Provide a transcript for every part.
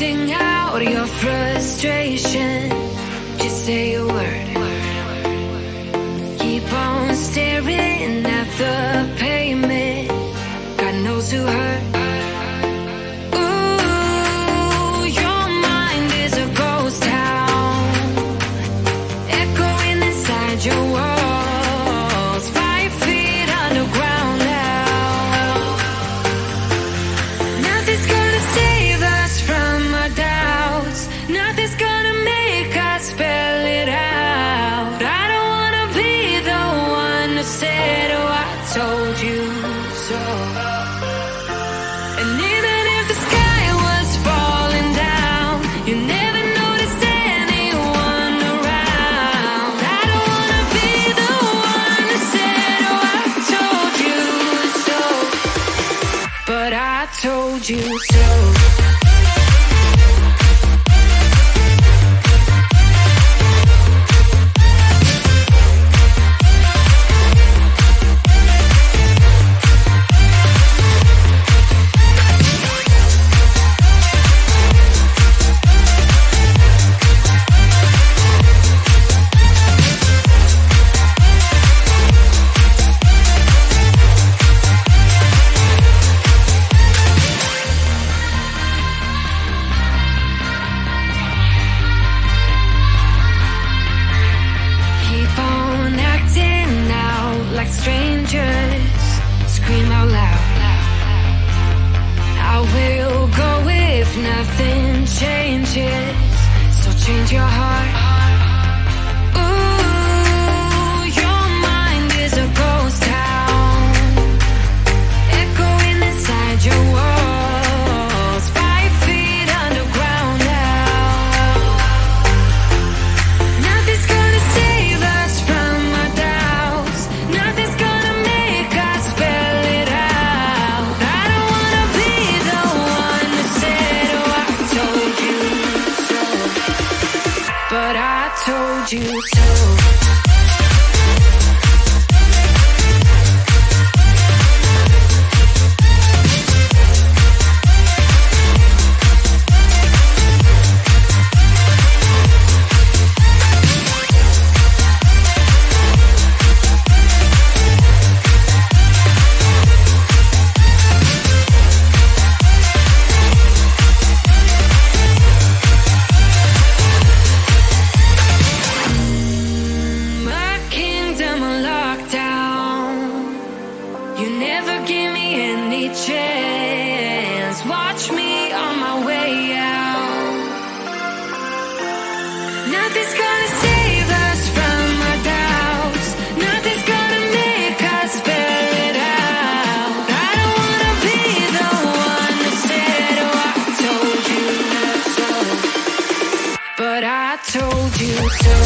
Sing out your frustration. Just say a word. Keep on staring at the pavement. God knows who hurt. Ooh, your mind is a ghost town, echoing inside your walls, 5 feet underground now. Nothing's gonna save us from our doubts. Nothing's gonna make us spell it out. I don't wanna be the one who said, oh, I told you so. And even if the sky was falling down, you never noticed anyone around. I don't wanna be the one who said, oh, I told you so. But I told you so. Keep on acting out like strangers. Scream out loud. I will go if nothing changes. So change your heart. Ooh, your mind is a ghost town, echoing inside your walls, 5 feet underground now. Nothing's gonna save us from our doubts. Nothing's gonna make us spell it out. I don't wanna be the one who said, oh, I told you so. But I told you so. My kingdom on lockdown. You never give me any chance. Watch me on my way out. Nothing's gonna save us from our doubts. Nothing's gonna make us spell it out. I don't wanna be the one who said, oh, I told you so. But I told you so.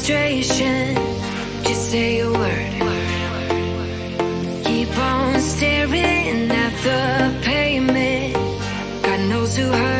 frustration, just say a word. Keep on staring at the pavement. God knows who hurt.